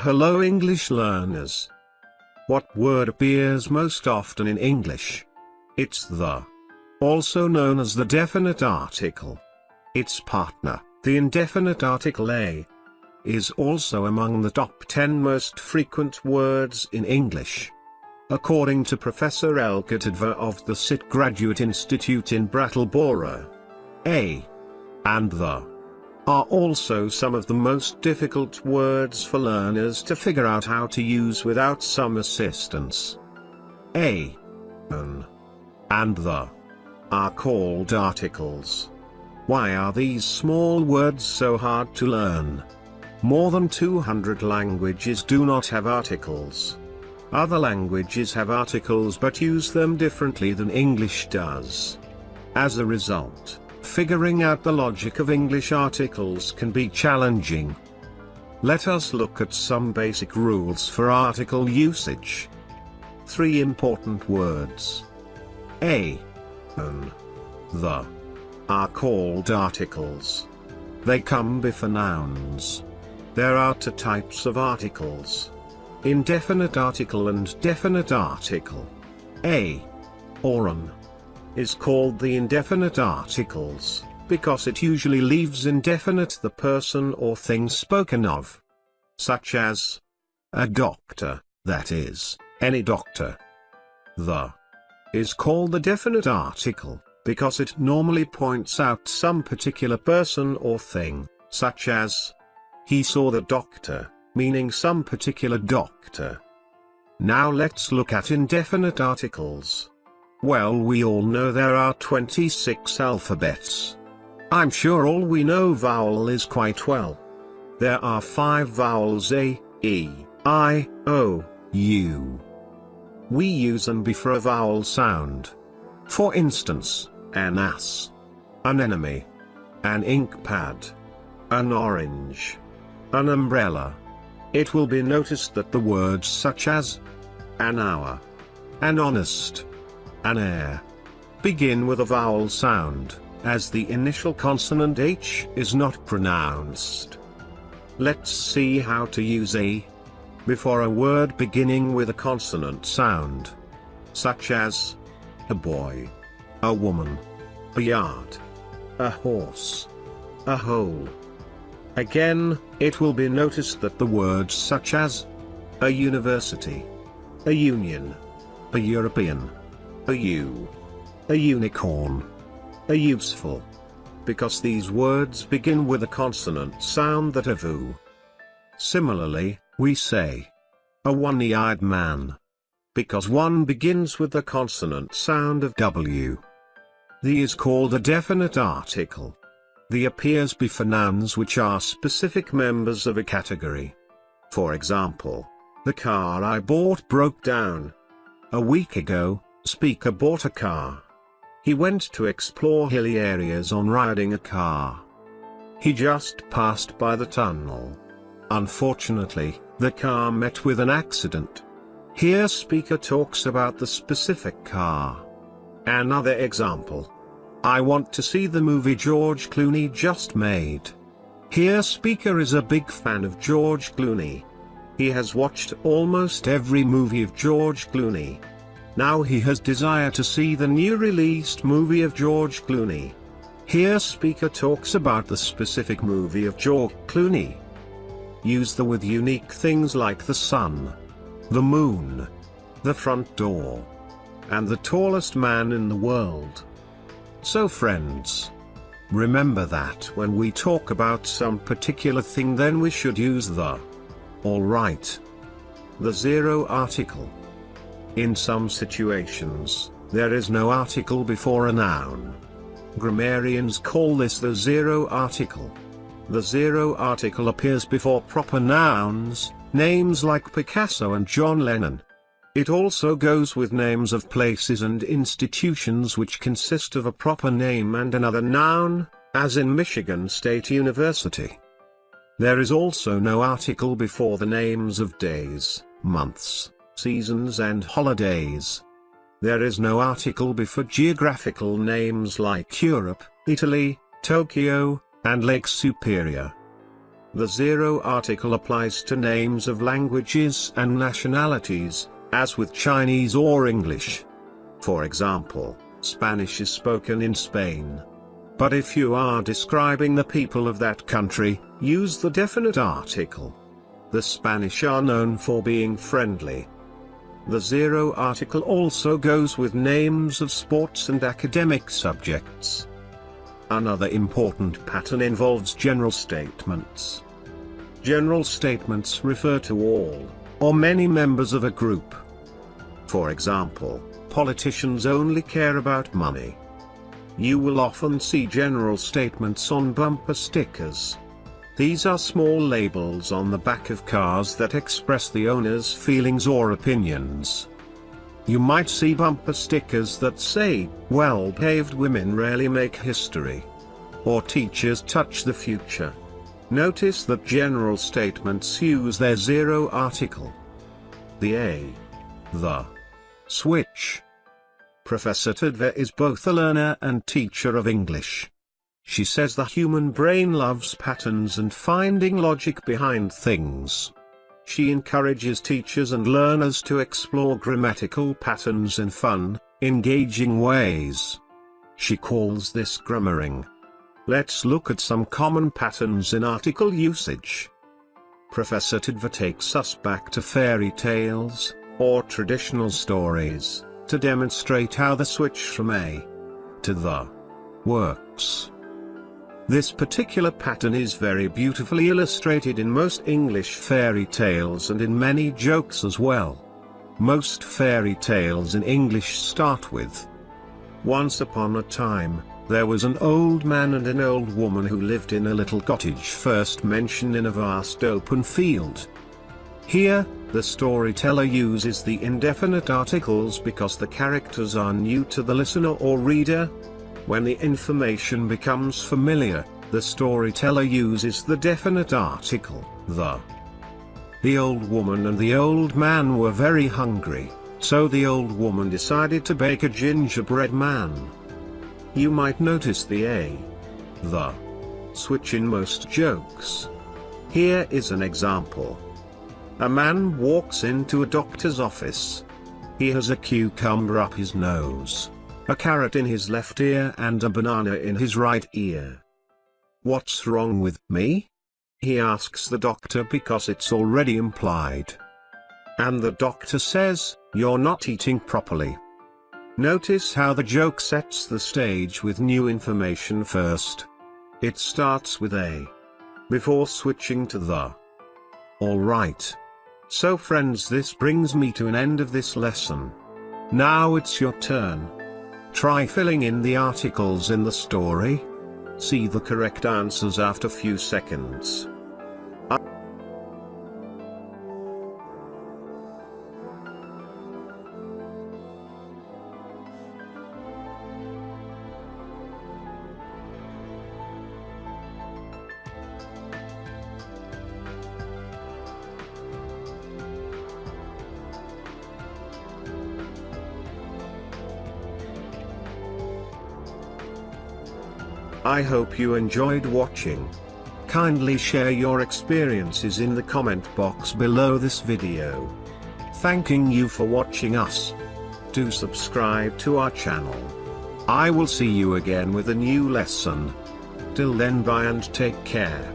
Hello English learners. What word appears most often in English? It's the, also known as the definite article. Its partner, the indefinite article a, is also among the top 10 most frequent words in English. According to Professor Elke Tadver of the SIT Graduate Institute in Brattleboro, a and the are also some of the most difficult words for learners to figure out how to use without some assistance. A, an, and the are called articles. Why are these small words so hard to learn? More than 200 languages do not have articles. Other languages have articles but use them differently than English does. As a result, figuring out the logic of English articles can be challenging. Let us look at some basic rules for article usage. 3 important words. A, an, the are called articles. They come before nouns. There are 2 types of articles: indefinite article and definite article. A, or an, is called the indefinite articles, because it usually leaves indefinite the person or thing spoken of. Such as, a doctor, that is, any doctor. The is called the definite article, because it normally points out some particular person or thing, such as, he saw the doctor, meaning some particular doctor. Now let's look at indefinite articles. Well, we all know there are 26 alphabets. I'm sure all we know vowel is quite well. There are 5 vowels: A, E, I, O, U. We use them before a vowel sound. For instance, an ass, an enemy, an ink pad, an orange, an umbrella. It will be noticed that the words such as an hour, an honest, an air begin with a vowel sound, as the initial consonant H is not pronounced. Let's see how to use a before a word beginning with a consonant sound, such as a boy, a woman, a yard, a horse, a hole. Again, it will be noticed that the words such as a university, a union, a European, a U, a unicorn, a useful, because these words begin with a consonant sound that of U. Similarly, we say a one-eyed man, because one begins with the consonant sound of W. The is called a definite article. The appears before nouns which are specific members of a category. For example, the car I bought broke down. A week ago, Speaker bought a car. He went to explore hilly areas on riding a car. He just passed by the tunnel. Unfortunately, the car met with an accident. Here Speaker talks about the specific car. Another example. I want to see the movie George Clooney just made. Here Speaker is a big fan of George Clooney. He has watched almost every movie of George Clooney. Now he has desire to see the new released movie of George Clooney. Here Speaker talks about the specific movie of George Clooney. Use the with unique things like the sun, the moon, the front door, and the tallest man in the world. So friends, remember that when we talk about some particular thing, then we should use the. Alright. The zero article. In some situations, there is no article before a noun. Grammarians call this the zero article. The zero article appears before proper nouns, names like Picasso and John Lennon. It also goes with names of places and institutions which consist of a proper name and another noun, as in Michigan State University. There is also no article before the names of days, months, seasons and holidays. There is no article before geographical names like Europe, Italy, Tokyo, and Lake Superior. The zero article applies to names of languages and nationalities, as with Chinese or English. For example, Spanish is spoken in Spain. But if you are describing the people of that country, use the definite article. The Spanish are known for being friendly. The zero article also goes with names of sports and academic subjects. Another important pattern involves general statements. General statements refer to all, or many members of a group. For example, politicians only care about money. You will often see general statements on bumper stickers. These are small labels on the back of cars that express the owner's feelings or opinions. You might see bumper stickers that say, "Well-behaved women rarely make history," or "Teachers touch the future." Notice that general statements use their zero article. The switch. Professor Tadve is both a learner and teacher of English. She says the human brain loves patterns and finding logic behind things. She encourages teachers and learners to explore grammatical patterns in fun, engaging ways. She calls this grammaring. Let's look at some common patterns in article usage. Professor Tadve takes us back to fairy tales, or traditional stories, to demonstrate how the switch from a to the works. This particular pattern is very beautifully illustrated in most English fairy tales and in many jokes as well. Most fairy tales in English start with, "Once upon a time, there was an old man and an old woman who lived in a little cottage," first mentioned in a vast open field. Here, the storyteller uses the indefinite articles because the characters are new to the listener or reader. When the information becomes familiar, the storyteller uses the definite article, the. The old woman and the old man were very hungry, so the old woman decided to bake a gingerbread man. You might notice the switch in most jokes. Here is an example. A man walks into a doctor's office. He has a cucumber up his nose, a carrot in his left ear and a banana in his right ear. "What's wrong with me?" he asks the doctor because it's already implied. And the doctor says, "You're not eating properly." Notice how the joke sets the stage with new information first. It starts with a, before switching to the. Alright. So friends, this brings me to an end of this lesson. Now it's your turn. Try filling in the articles in the story. See the correct answers after few seconds. I hope you enjoyed watching. Kindly share your experiences in the comment box below this video. Thanking you for watching us. Do subscribe to our channel. I will see you again with a new lesson. Till then, bye and take care.